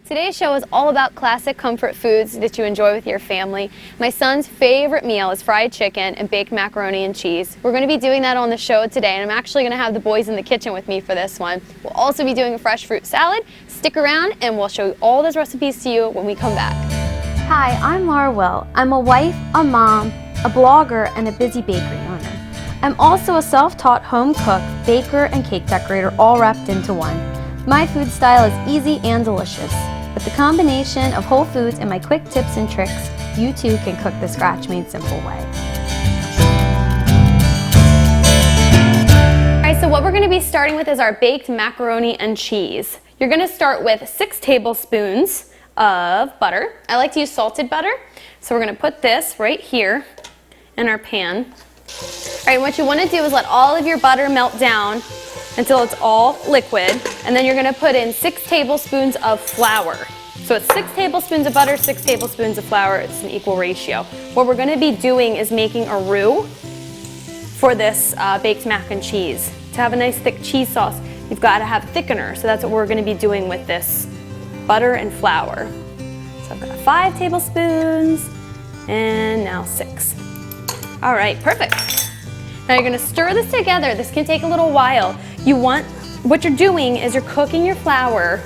Today's show is all about classic comfort foods that you enjoy with your family. My son's favorite meal is fried chicken and baked macaroni and cheese. We're going to be doing that on the show today, and I'm actually going to have the boys in the kitchen with me for this one. We'll also be doing a fresh fruit salad. Stick around and we'll show all those recipes to you when we come back. Hi, I'm Laura Will. I'm a wife, a mom, a blogger, and a busy bakery owner. I'm also a self-taught home cook, baker, and cake decorator all wrapped into one. My food style is easy and delicious. With the combination of whole foods and my quick tips and tricks, you too can cook the Scratch Made Simple way. Alright, so what we're going to be starting with is our baked macaroni and cheese. You're going to start with 6 tablespoons of butter. I like to use salted butter, so we're going to put this right here in our pan. Alright, what you want to do is let all of your butter melt down until it's all liquid, and then you're going to put in 6 tablespoons of flour. So it's 6 tablespoons of butter, 6 tablespoons of flour. It's an equal ratio. What we're going to be doing is making a roux for this baked mac and cheese. To have a nice thick cheese sauce, you've got to have thickener. So that's what we're going to be doing with this butter and flour. So I've got 5 tablespoons and now 6. All right, perfect. Now you're going to stir this together. This can take a little while. What you're doing is you're cooking your flour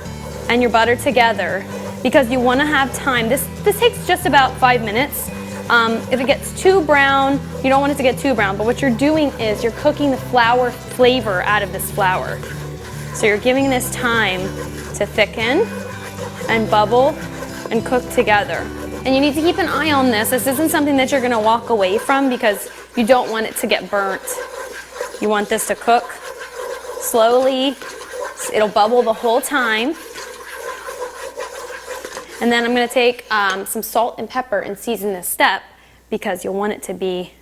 and your butter together because you want to have time. This takes just about 5 minutes. If it gets too brown, you don't want it to get too brown, but what you're doing is you're cooking the flour flavor out of this flour. So you're giving this time to thicken and bubble and cook together. And you need to keep an eye on this. This isn't something that you're going to walk away from because you don't want it to get burnt. You want this to cook slowly. It'll bubble the whole time. And then I'm going to take some salt and pepper and season this step because you'll want it to be...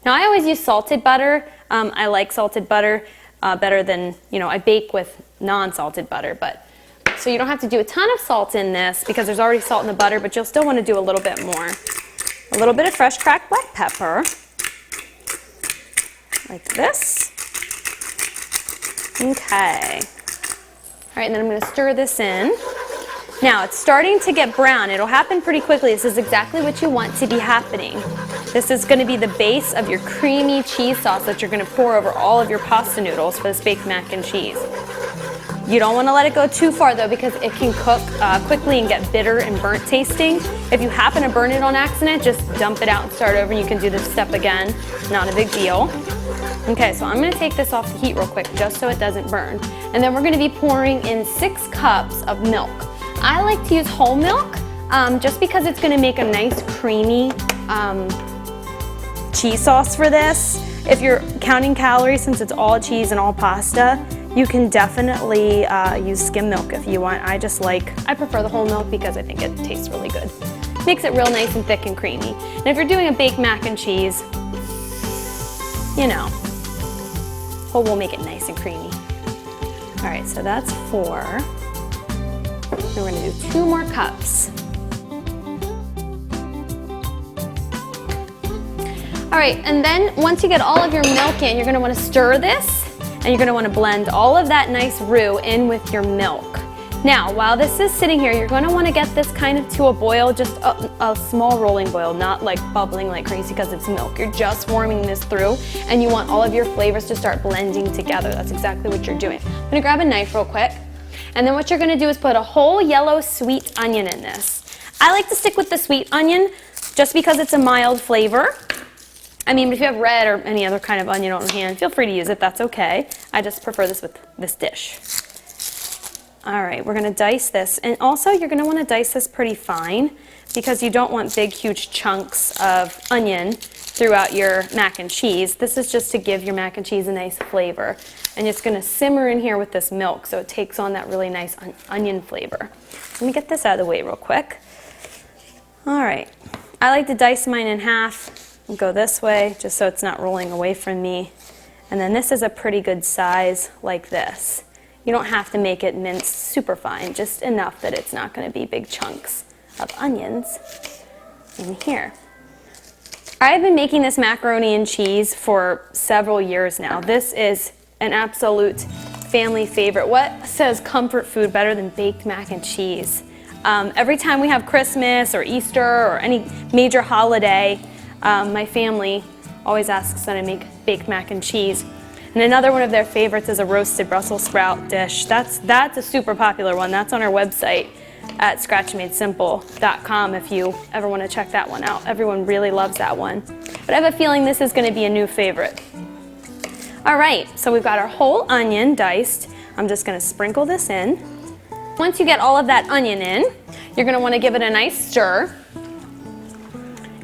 Now I always use salted butter. I like salted butter better than, I bake with non-salted butter. So you don't have to do a ton of salt in this because there's already salt in the butter, but you'll still want to do a little bit more. A little bit of fresh cracked black pepper. Like this. Okay. All right, and then I'm going to stir this in. Now, it's starting to get brown. It'll happen pretty quickly. This is exactly what you want to be happening. This is going to be the base of your creamy cheese sauce that you're going to pour over all of your pasta noodles for this baked mac and cheese. You don't want to let it go too far though because it can cook quickly and get bitter and burnt tasting. If you happen to burn it on accident, just dump it out and start over and you can do this step again. Not a big deal. Okay, so I'm going to take this off the heat real quick just so it doesn't burn. And then we're going to be pouring in 6 cups of milk. I like to use whole milk just because it's going to make a nice creamy cheese sauce for this. If you're counting calories, since it's all cheese and all pasta, you can definitely use skim milk if you want. I prefer the whole milk because I think it tastes really good. Makes it real nice and thick and creamy. And if you're doing a baked mac and cheese, whole will make it nice and creamy. All right, so that's 4. And we're gonna do 2 more cups. All right, and then once you get all of your milk in, you're gonna wanna stir this. And you're going to want to blend all of that nice roux in with your milk. Now, while this is sitting here, you're going to want to get this kind of to a boil, just a small rolling boil, not like bubbling like crazy because it's milk. You're just warming this through, and you want all of your flavors to start blending together. That's exactly what you're doing. I'm going to grab a knife real quick, and then what you're going to do is put a whole yellow sweet onion in this. I like to stick with the sweet onion just because it's a mild flavor. I mean, if you have red or any other kind of onion on hand, feel free to use it, that's okay. I just prefer this with this dish. All right, we're gonna dice this. And also, you're gonna wanna dice this pretty fine because you don't want big, huge chunks of onion throughout your mac and cheese. This is just to give your mac and cheese a nice flavor. And it's gonna simmer in here with this milk so it takes on that really nice onion flavor. Let me get this out of the way real quick. All right, I like to dice mine in half. Go this way just so it's not rolling away from me. And then this is a pretty good size like this. You don't have to make it minced super fine, just enough that it's not going to be big chunks of onions in here. I've been making this macaroni and cheese for several years now. This is an absolute family favorite. What says comfort food better than baked mac and cheese? Every time we have Christmas or Easter or any major holiday, my family always asks that I make baked mac and cheese. And another one of their favorites is a roasted Brussels sprout dish. That's a super popular one. That's on our website at scratchmadesimple.com if you ever want to check that one out. Everyone really loves that one. But I have a feeling this is going to be a new favorite. All right, so we've got our whole onion diced. I'm just going to sprinkle this in. Once you get all of that onion in, you're going to want to give it a nice stir.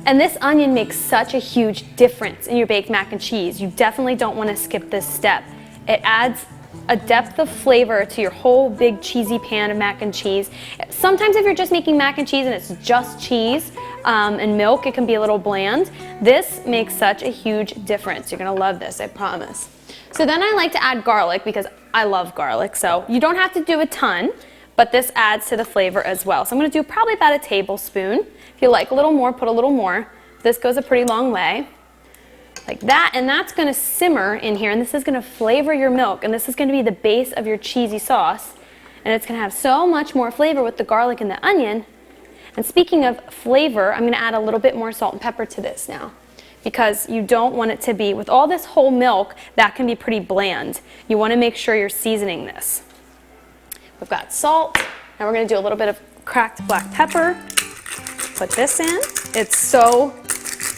And this onion makes such a huge difference in your baked mac and cheese. You definitely don't want to skip this step. It adds a depth of flavor to your whole big cheesy pan of mac and cheese. Sometimes if you're just making mac and cheese and it's just cheese and milk, it can be a little bland. This makes such a huge difference. You're going to love this, I promise. So then I like to add garlic because I love garlic. So you don't have to do a ton, but this adds to the flavor as well. So I'm going to do probably about a tablespoon. If you like a little more, put a little more. This goes a pretty long way. Like that, and that's going to simmer in here, and this is going to flavor your milk, and this is going to be the base of your cheesy sauce, and it's going to have so much more flavor with the garlic and the onion. And speaking of flavor, I'm going to add a little bit more salt and pepper to this now, because you don't want it to be, with all this whole milk, that can be pretty bland. You want to make sure you're seasoning this. We've got salt, and we're going to do a little bit of cracked black pepper. Put this in. It's so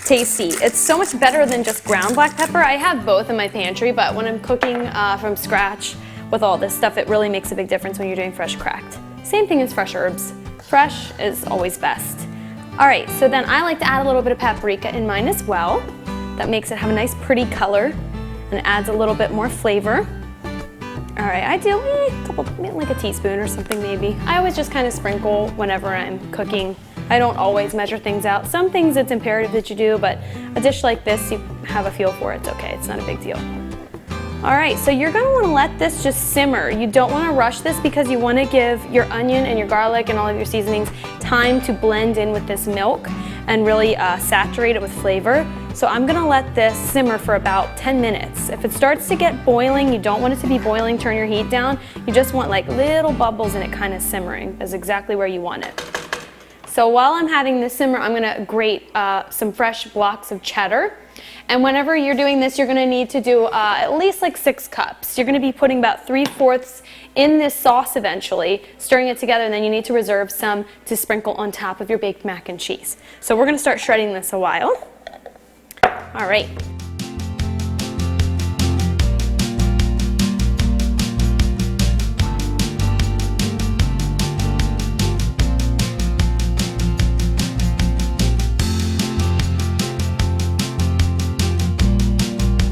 tasty. It's so much better than just ground black pepper. I have both in my pantry, but when I'm cooking from scratch with all this stuff, it really makes a big difference when you're doing fresh cracked. Same thing as fresh herbs. Fresh is always best. All right, so then I like to add a little bit of paprika in mine as well. That makes it have a nice pretty color and adds a little bit more flavor. All right, I do like a teaspoon or something maybe. I always just kind of sprinkle whenever I'm cooking. I don't always measure things out. Some things it's imperative that you do, but a dish like this, you have a feel for it. It's okay, it's not a big deal. All right, so you're gonna wanna let this just simmer. You don't wanna rush this because you wanna give your onion and your garlic and all of your seasonings time to blend in with this milk and really saturate it with flavor. So I'm gonna let this simmer for about 10 minutes. If it starts to get boiling, you don't want it to be boiling, turn your heat down. You just want like little bubbles and it kind of simmering is exactly where you want it. So while I'm having this simmer, I'm gonna grate some fresh blocks of cheddar. And whenever you're doing this, you're gonna need to do at least like 6 cups. You're gonna be putting about 3/4 in this sauce eventually, stirring it together, and then you need to reserve some to sprinkle on top of your baked mac and cheese. So we're gonna start shredding this a while. All right.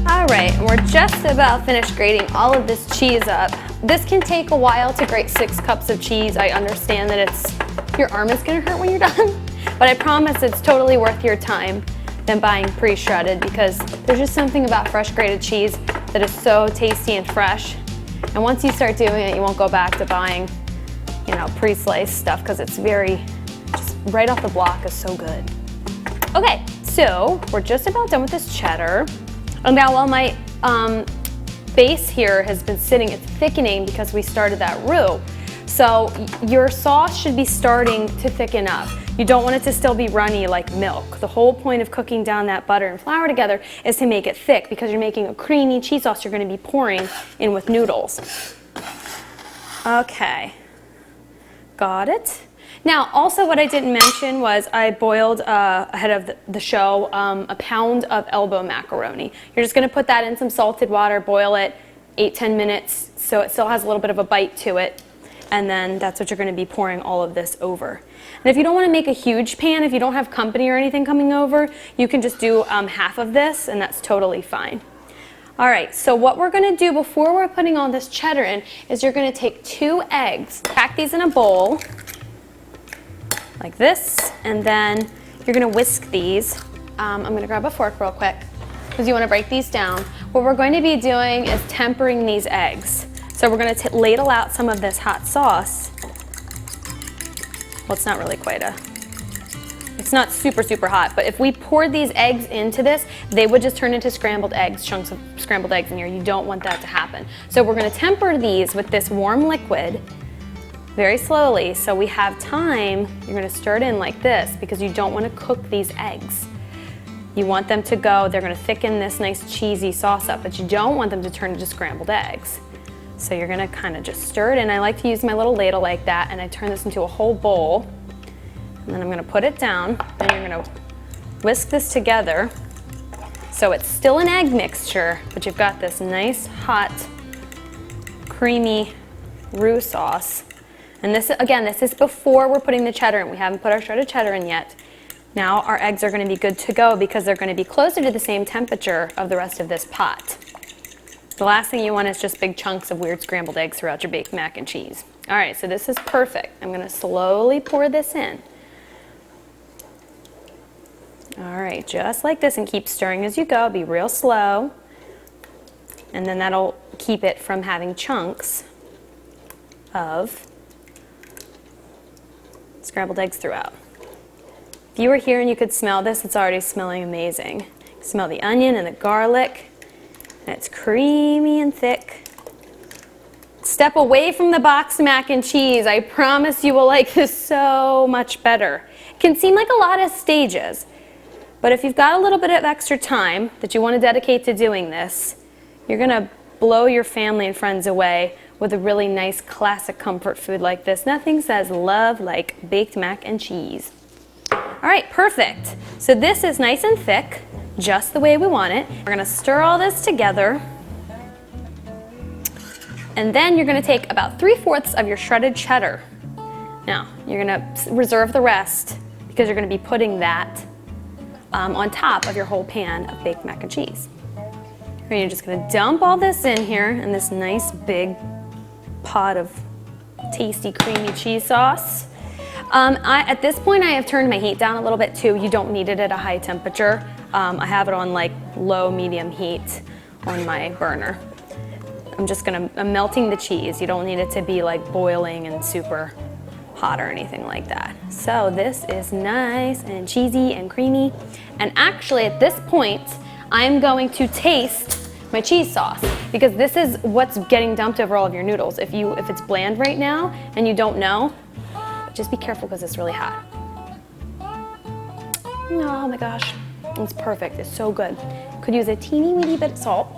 Alright, we're just about finished grating all of this cheese up. This can take a while to grate 6 cups of cheese. I understand that your arm is going to hurt when you're done, but I promise it's totally worth your time than buying pre-shredded because there's just something about fresh grated cheese that is so tasty and fresh. And once you start doing it, you won't go back to buying, pre-sliced stuff because it's just right off the block is so good. Okay, so we're just about done with this cheddar. And now while my base here has been sitting, it's thickening because we started that roux. So your sauce should be starting to thicken up. You don't want it to still be runny like milk. The whole point of cooking down that butter and flour together is to make it thick because you're making a creamy cheese sauce you're going to be pouring in with noodles. Okay, got it. Now, also what I didn't mention was I boiled, ahead of the show, a pound of elbow macaroni. You're just going to put that in some salted water, boil it 8-10 minutes so it still has a little bit of a bite to it, and then that's what you're going to be pouring all of this over. And if you don't want to make a huge pan, if you don't have company or anything coming over, you can just do half of this, and that's totally fine. All right, so what we're going to do before we're putting all this cheddar in is you're going to take 2 eggs, pack these in a bowl, like this, and then you're gonna whisk these. I'm gonna grab a fork real quick because you wanna break these down. What we're going to be doing is tempering these eggs. So we're gonna ladle out some of this hot sauce. Well, it's not really it's not super, super hot, but if we poured these eggs into this, they would just turn into scrambled eggs, chunks of scrambled eggs in here. You don't want that to happen. So we're gonna temper these with this warm liquid. very slowly, so we have time. You're gonna stir it in like this because you don't wanna cook these eggs. You want them to go, they're gonna thicken this nice cheesy sauce up, but you don't want them to turn into scrambled eggs. So you're gonna kind of just stir it in. I like to use my little ladle like that, and I turn this into a whole bowl. And then I'm gonna put it down, and you're gonna whisk this together. So it's still an egg mixture, but you've got this nice, hot, creamy roux sauce. And this, again, this is before we're putting the cheddar in. We haven't put our shredded cheddar in yet. Now our eggs are gonna be good to go because they're gonna be closer to the same temperature of the rest of this pot. The last thing you want is just big chunks of weird scrambled eggs throughout your baked mac and cheese. All right, so this is perfect. I'm gonna slowly pour this in. All right, just like this, and keep stirring as you go. Be real slow. And then that'll keep it from having chunks of scrambled eggs throughout. If you were here and you could smell this, it's already smelling amazing. You smell the onion and the garlic, and it's creamy and thick. Step away from the boxed mac and cheese. I promise you will like this so much better. It can seem like a lot of stages, but if you've got a little bit of extra time that you want to dedicate to doing this, you're gonna blow your family and friends away with a really nice classic comfort food like this. Nothing says love like baked mac and cheese. All right, perfect. So this is nice and thick, just the way we want it. We're gonna stir all this together. And then you're gonna take about 3/4 of your shredded cheddar. Now, you're gonna reserve the rest because you're gonna be putting that on top of your whole pan of baked mac and cheese. And you're just gonna dump all this in here in this nice big pot of tasty creamy cheese sauce. At this point I have turned my heat down a little bit too. You don't need it at a high temperature. I have it on like low medium heat on my burner. I'm melting the cheese. You don't need it to be like boiling and super hot or anything like that. So this is nice and cheesy and creamy. And actually at this point I'm going to taste my cheese sauce because this is what's getting dumped over all of your noodles. If it's bland right now and you don't know, just be careful because it's really hot. Oh my gosh, it's perfect. It's so good. Could use a teeny weeny bit of salt.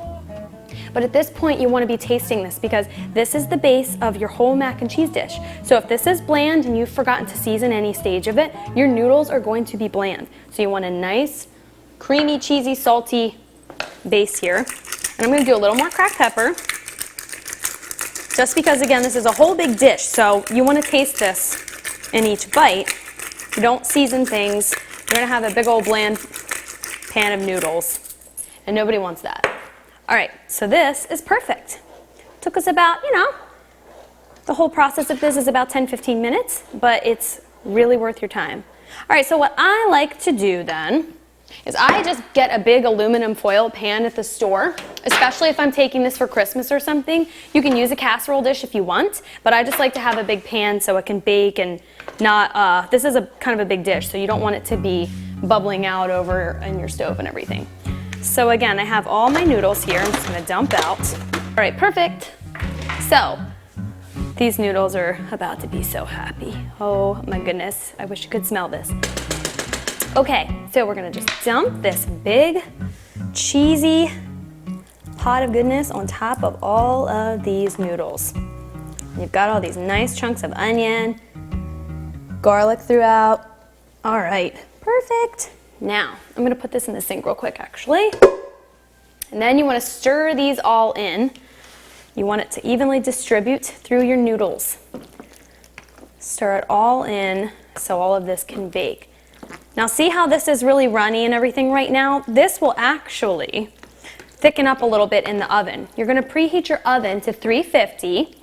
But at this point you want to be tasting this because this is the base of your whole mac and cheese dish. So if this is bland and you've forgotten to season any stage of it, your noodles are going to be bland. So you want a nice, creamy, cheesy, salty base here. And I'm going to do a little more cracked pepper. Just because, again, this is a whole big dish, so you want to taste this in each bite. You don't season things. You're going to have a big old bland pan of noodles, and nobody wants that. All right, so this is perfect. Took us about, the whole process of this is about 10-15 minutes, but it's really worth your time. All right, so what I like to do then is I just get a big aluminum foil pan at the store, especially if I'm taking this for Christmas or something. You can use a casserole dish if you want, but I just like to have a big pan so it can bake and not, this is a kind of a big dish, so you don't want it to be bubbling out over in your stove and everything. So again, I have all my noodles here. I'm just gonna dump out. All right, perfect. So these noodles are about to be so happy. Oh my goodness, I wish you could smell this. Okay, so we're gonna just dump this big, cheesy pot of goodness on top of all of these noodles. You've got all these nice chunks of onion, garlic throughout. All right, perfect. Now, I'm gonna put this in the sink real quick, actually. And then you wanna stir these all in. You want it to evenly distribute through your noodles. Stir it all in so all of this can bake. Now see how this is really runny and everything right now? This will actually thicken up a little bit in the oven. You're gonna preheat your oven to 350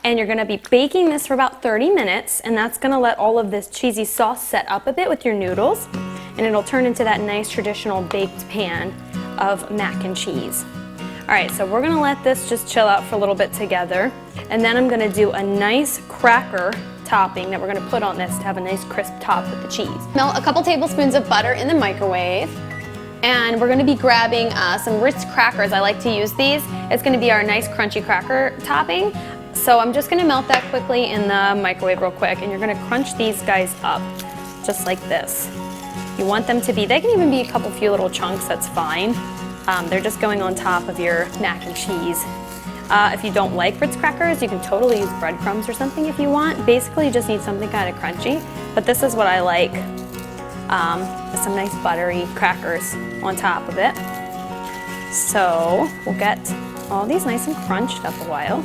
and you're gonna be baking this for about 30 minutes and that's gonna let all of this cheesy sauce set up a bit with your noodles and it'll turn into that nice traditional baked pan of mac and cheese. All right, so we're gonna let this just chill out for a little bit together and then I'm gonna do a nice cracker topping that we're going to put on this to have a nice crisp top with the cheese. Melt a couple tablespoons of butter in the microwave and we're going to be grabbing some Ritz crackers. I like to use these. It's going to be our nice crunchy cracker topping. So I'm just gonna melt that quickly in the microwave real quick, and you're gonna crunch these guys up, just like this. You want them to be, they can even be a few little chunks, that's fine. They're just going on top of your mac and cheese. If you don't like Ritz crackers, you can totally use breadcrumbs or something if you want. Basically, you just need something kind of crunchy, but this is what I like, with some nice buttery crackers on top of it. So we'll get all these nice and crunched up a while.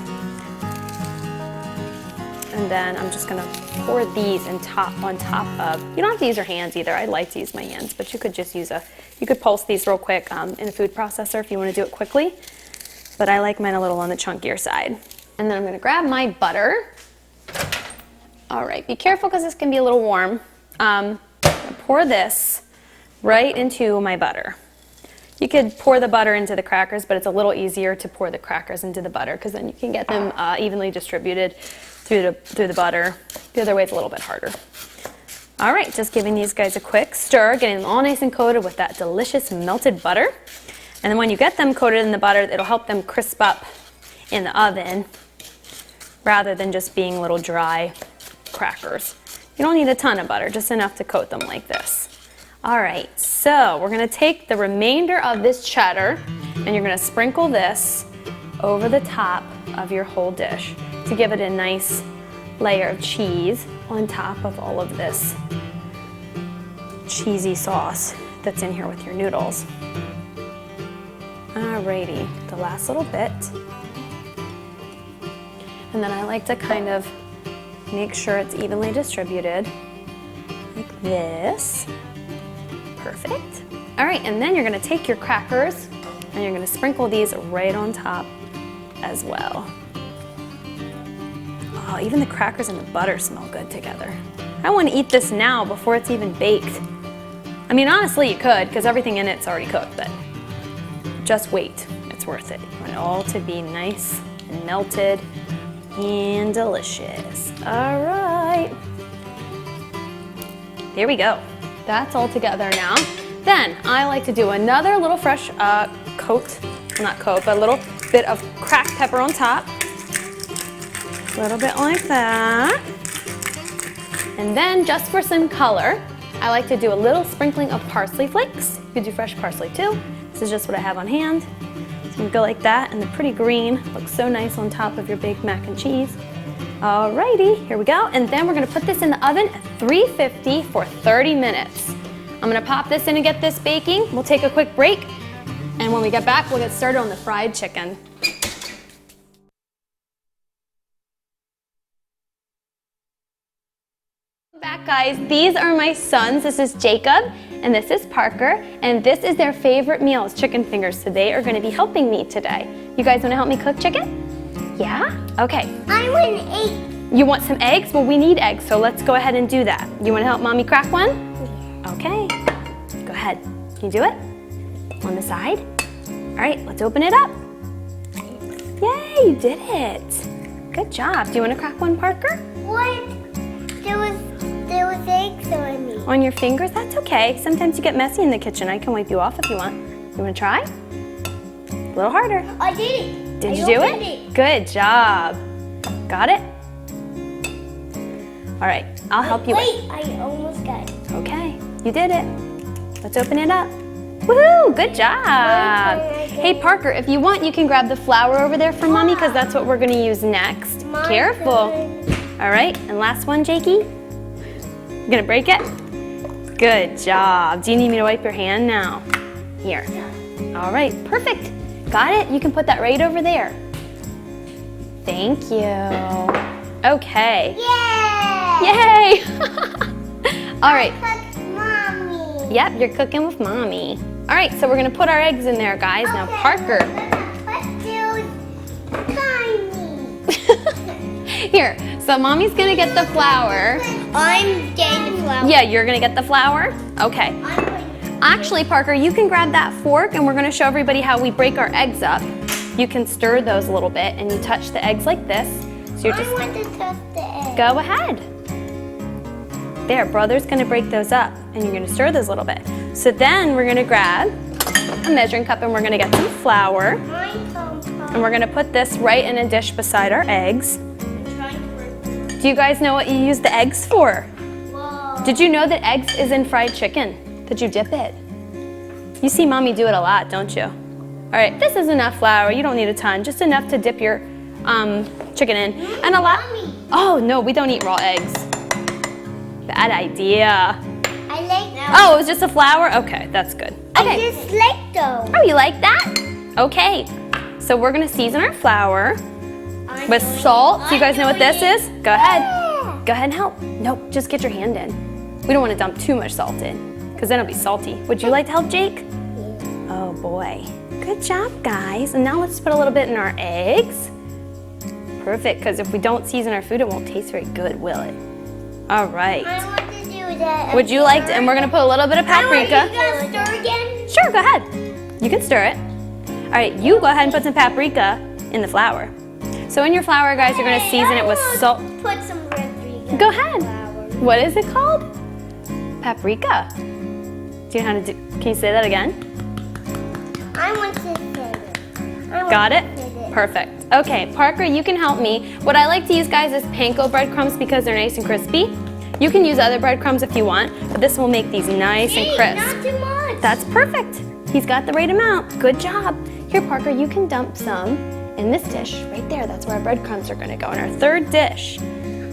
And then I'm just gonna pour these on top of, you don't have to use your hands either. I like to use my hands, but you could just use you could pulse these real quick in a food processor if you wanna do it quickly. But I like mine a little on the chunkier side. And then I'm gonna grab my butter. All right, be careful because this can be a little warm. Pour this right into my butter. You could pour the butter into the crackers, but it's a little easier to pour the crackers into the butter because then you can get them evenly distributed through the butter. The other way it's a little bit harder. All right, just giving these guys a quick stir, getting them all nice and coated with that delicious melted butter. And then when you get them coated in the butter, it'll help them crisp up in the oven rather than just being little dry crackers. You don't need a ton of butter, just enough to coat them like this. All right, so we're gonna take the remainder of this cheddar and you're gonna sprinkle this over the top of your whole dish to give it a nice layer of cheese on top of all of this cheesy sauce that's in here with your noodles. Alrighty, the last little bit. And then I like to kind of make sure it's evenly distributed, like this. Perfect. All right, and then you're gonna take your crackers and you're gonna sprinkle these right on top as well. Oh, even the crackers and the butter smell good together. I wanna eat this now before it's even baked. I mean, honestly, you could, because everything in it's already cooked, but just wait, it's worth it. You want it all to be nice and melted and delicious. All right. Here we go. That's all together now. Then I like to do another little fresh coat, well, not coat, but a little bit of cracked pepper on top. A little bit like that. And then just for some color, I like to do a little sprinkling of parsley flakes. You could do fresh parsley too. This is just what I have on hand. So you go like that, and the pretty green looks so nice on top of your baked mac and cheese. Alrighty, here we go. And then we're gonna put this in the oven at 350 for 30 minutes. I'm gonna pop this in and get this baking. We'll take a quick break. And when we get back, we'll get started on the fried chicken. Back, guys. These are my sons. This is Jacob and this is Parker, and this is their favorite meal, is chicken fingers. So they are going to be helping me today. You guys want to help me cook chicken? Yeah? Okay. I want eggs. You want some eggs? Well, we need eggs, so let's go ahead and do that. You want to help Mommy crack one? Yeah. Okay. Go ahead. Can you do it? On the side? All right, let's open it up. Yay, you did it. Good job. Do you want to crack one, Parker? What? There was eggs on me. On your fingers? That's okay. Sometimes you get messy in the kitchen. I can wipe you off if you want. You want to try? A little harder. I did it. Did you do it? Good job. Got it? All right, I'll help you. Wait, I almost got it. Okay, you did it. Let's open it up. Woohoo, good job. Hey Parker, if you want, you can grab the flour over there for Mommy, because that's what we're gonna use next. Careful. All right, and last one, Jakey. You gonna break it? Good job. Do you need me to wipe your hand now? Here. All right, perfect. Got it? You can put that right over there. Thank you. Okay. Yay! Yay! All right. Cook Mommy. Yep, you're cooking with Mommy. All right, so we're gonna put our eggs in there, guys. Now, Parker. Put tiny. Here, so Mommy's gonna get the flour. I'm getting the flour. Yeah, you're gonna get the flour? Okay. Actually, Parker, you can grab that fork and we're gonna show everybody how we break our eggs up. You can stir those a little bit and you touch the eggs like this. So you're just, I want to touch the egg. go ahead. There, Brother's gonna break those up and you're gonna stir those a little bit. So then we're gonna grab a measuring cup and we're gonna get some flour. And we're gonna put this right in a dish beside our eggs. Do you guys know what you use the eggs for? Whoa. Did you know that eggs is in fried chicken? Did you dip it? You see mommy do it a lot, don't you? All right, this is enough flour. You don't need a ton, just enough to dip your chicken in. And a lot. Oh no, we don't eat raw eggs. Bad idea. I like that. Oh, it was just a flour? Okay, that's good. I Okay. just like those. Oh, you like that? Okay. So we're gonna season our flour with salt. So you guys know what this is? Go ahead. Go ahead and help. Nope, just get your hand in. We don't want to dump too much salt in, because then it'll be salty. Would you like to help, Jake? Oh boy. Good job, guys. And now let's put a little bit in our eggs. Perfect, because if we don't season our food, it won't taste very good, will it? All right. I want to do that. Would you like to, and we're gonna put a little bit of paprika. You gonna stir again? Sure, go ahead. You can stir it. All right, you go ahead and put some paprika in the flour. So in your flour, guys, you're gonna season it with salt. Put some paprika. Go ahead. Flour. What is it called? Paprika. Do you know how to do, can you say that again? I want to say it. Got it? Perfect. Okay, Parker, you can help me. What I like to use, guys, is Panko breadcrumbs because they're nice and crispy. You can use other breadcrumbs if you want, but this will make these nice and crisp. Not too much. That's perfect. He's got the right amount. Good job. Here, Parker, you can dump some in this dish right there. That's where our breadcrumbs are gonna go in our third dish.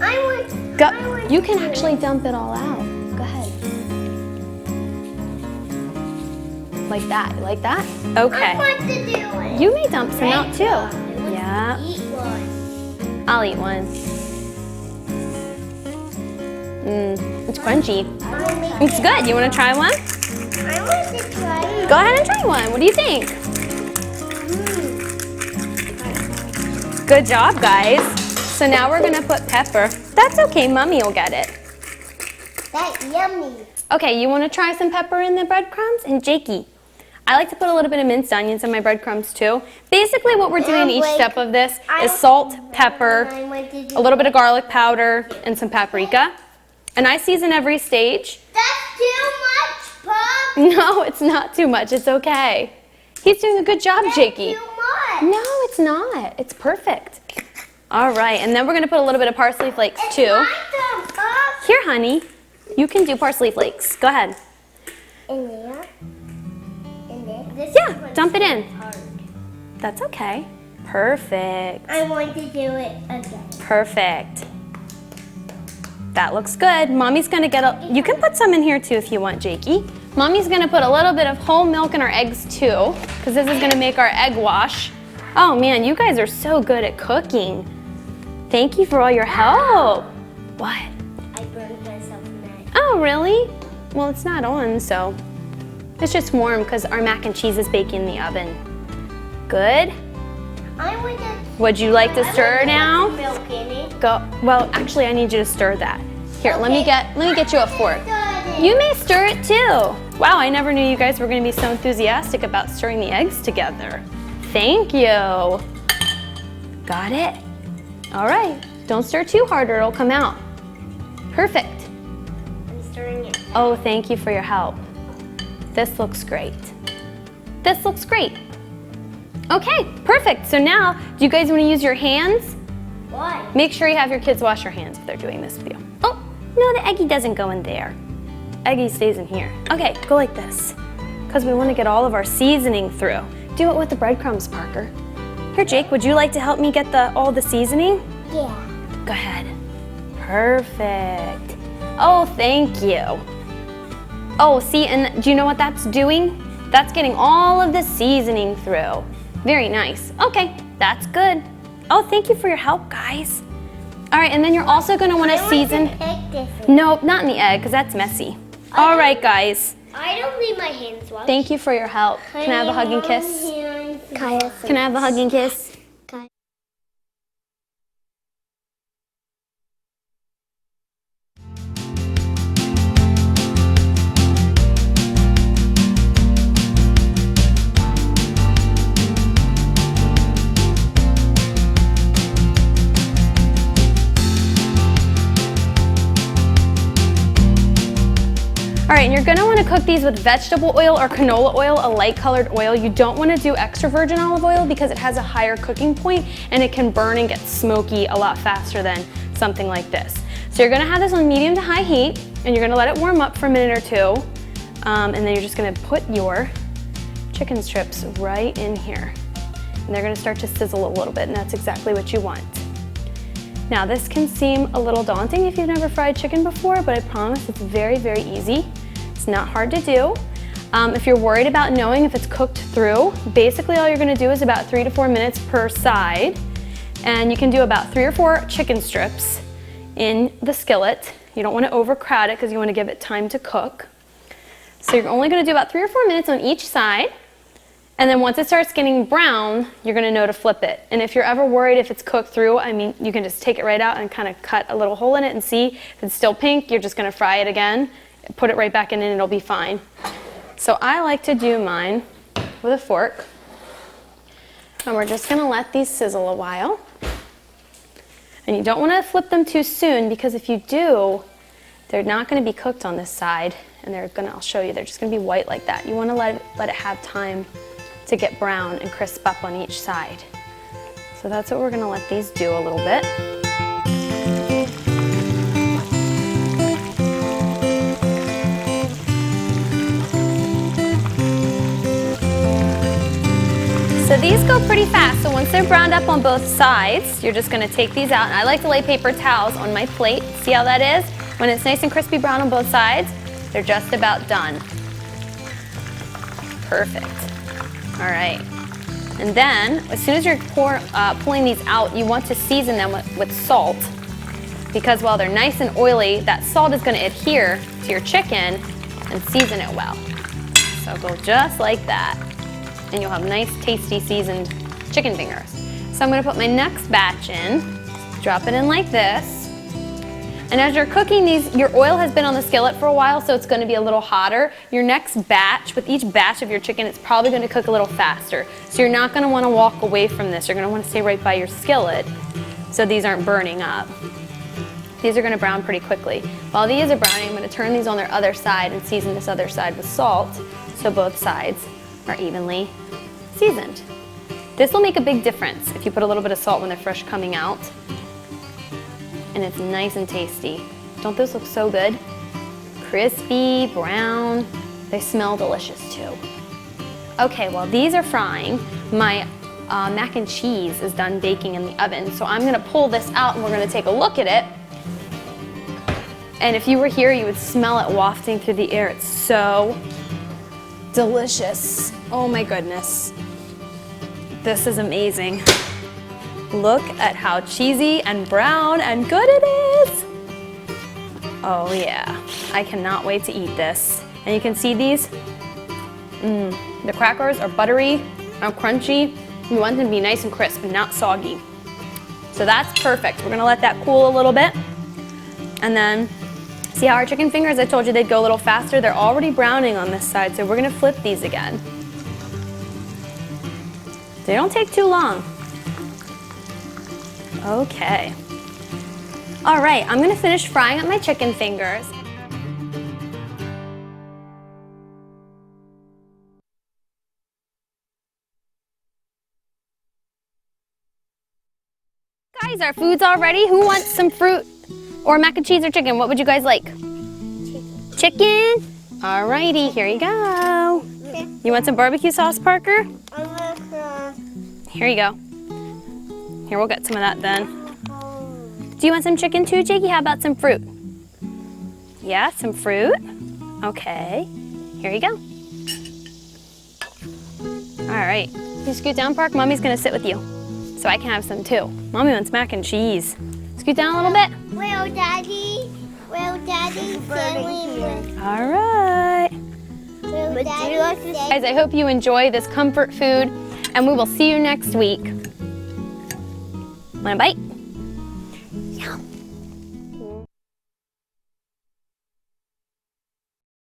I want. Go. I want You to can do actually dump it all out. Go ahead. Like that. You like that? I Okay. want to do it. You may dump some out too. I want Yeah. to eat one. I'll eat one. It's crunchy. It's good. You want to try one? I want to try it. Go ahead and try one. What do you think? Good job, guys. So now we're gonna put pepper. That's okay, Mommy will get it. That's yummy. Okay, you wanna try some pepper in the breadcrumbs? And Jakey, I like to put a little bit of minced onions in my breadcrumbs too. Basically what we're doing in each step of this is salt, pepper, I want to do a little bit of garlic powder, and some paprika. And I season every stage. That's too much, Pop. No, it's not too much, it's okay. He's doing a good job, Jakey. Too much. No, it's not. It's perfect. All right, and then we're gonna put a little bit of parsley flakes too. My turn, Pop. Here, honey, you can do parsley flakes. Go ahead. In there. In there. This Yeah, one's dump it in. hard. That's okay. Perfect. I want to do it again. Perfect. That looks good. Mommy's gonna get a, you can put some in here too if you want, Jakey. Mommy's gonna put a little bit of whole milk in our eggs too, because this is gonna make our egg wash. Oh man, you guys are so good at cooking. Thank you for all your help. What? I burned myself mad. Oh, really? Well, it's not on, so it's just warm because our mac and cheese is baking in the oven. Good. I want to. Would you like to stir now? Milk in it. Go. Well, actually, I need you to stir that. Here, let me get you a fork. You may stir it too. Wow, I never knew you guys were going to be so enthusiastic about stirring the eggs together. Thank you. Got it? All right. Don't stir too hard or it'll come out. Perfect. I'm stirring it. Oh, thank you for your help. This looks great. This looks great. Okay, perfect. So now, do you guys want to use your hands? Why? Make sure you have your kids wash your hands if they're doing this with you. Oh, no, the eggie doesn't go in there. Eggie stays in here. Okay, go like this, because we want to get all of our seasoning through. Do it with the breadcrumbs, Parker. Here, Jake, would you like to help me get all the seasoning? Yeah. Go ahead. Perfect. Oh, thank you. Oh, see, and do you know what that's doing? That's getting all of the seasoning through. Very nice. Okay, that's good. Oh, thank you for your help, guys. All right, and then you're also gonna wanna season. No, not in the egg, because that's messy. All right, guys. I don't need my hands washed. Thank you for your help. Can I have a hug and kiss? Can I have a hug and kiss? All right, and you're gonna wanna cook these with vegetable oil or canola oil, a light colored oil. You don't wanna do extra virgin olive oil because it has a higher cooking point and it can burn and get smoky a lot faster than something like this. So you're gonna have this on medium to high heat, and you're gonna let it warm up for a minute or two, and then you're just gonna put your chicken strips right in here. And they're gonna start to sizzle a little bit, and that's exactly what you want. Now this can seem a little daunting if you've never fried chicken before, but I promise it's very, very easy. It's not hard to do. If you're worried about knowing if it's cooked through, basically all you're gonna do is about 3 to 4 minutes per side. And you can do about 3 or 4 chicken strips in the skillet. You don't wanna overcrowd it because you wanna give it time to cook. So you're only gonna do about 3 or 4 minutes on each side. And then once it starts getting brown, you're gonna know to flip it. And if you're ever worried if it's cooked through, I mean, you can just take it right out and kind of cut a little hole in it and see if it's still pink, you're just gonna fry it again, put it right back in and it'll be fine. So I like to do mine with a fork. And we're just gonna let these sizzle a while. And you don't wanna flip them too soon because if you do, they're not gonna be cooked on this side and I'll show you, they're just gonna be white like that. You wanna let it have time to get brown and crisp up on each side. So that's what we're gonna let these do a little bit. So these go pretty fast, so once they're browned up on both sides, you're just gonna take these out. And I like to lay paper towels on my plate. See how that is? When it's nice and crispy brown on both sides, they're just about done. Perfect. All right. And then, as soon as you're pulling these out, you want to season them with salt, because while they're nice and oily, that salt is gonna adhere to your chicken and season it well. So go just like that. And you'll have nice, tasty, seasoned chicken fingers. So I'm gonna put my next batch in, drop it in like this. And as you're cooking these, your oil has been on the skillet for a while, so it's gonna be a little hotter. Your next batch, with each batch of your chicken, it's probably gonna cook a little faster. So you're not gonna wanna walk away from this. You're gonna wanna stay right by your skillet so these aren't burning up. These are gonna brown pretty quickly. While these are browning, I'm gonna turn these on their other side and season this other side with salt so both sides are evenly seasoned. This will make a big difference if you put a little bit of salt when they're fresh coming out. And it's nice and tasty. Don't those look so good? Crispy, brown, they smell delicious too. Okay, while these are frying, my mac and cheese is done baking in the oven. So I'm gonna pull this out and we're gonna take a look at it. And if you were here, you would smell it wafting through the air. It's so delicious. Oh my goodness. This is amazing. Look at how cheesy and brown and good it is. Oh yeah, I cannot wait to eat this. And you can see these, the crackers are buttery and crunchy. You want them to be nice and crisp and not soggy. So that's perfect. We're gonna let that cool a little bit. And then, see how our chicken fingers, I told you they'd go a little faster. They're already browning on this side, so we're gonna flip these again. They don't take too long. Okay. All right, I'm gonna finish frying up my chicken fingers. Guys, our food's all ready. Who wants some fruit or mac and cheese or chicken? What would you guys like? Chicken? All righty, here you go. You want some barbecue sauce, Parker? Here you go. Here, we'll get some of that then. Do you want some chicken too, Jakey? How about some fruit? Yeah, some fruit? Okay, here you go. All right, you scoot down, Park. Mommy's gonna sit with you so I can have some too. Mommy wants mac and cheese. Scoot down a little bit. Well, Daddy, All right. Guys, I hope you enjoy this comfort food, and we will see you next week. Want a bite?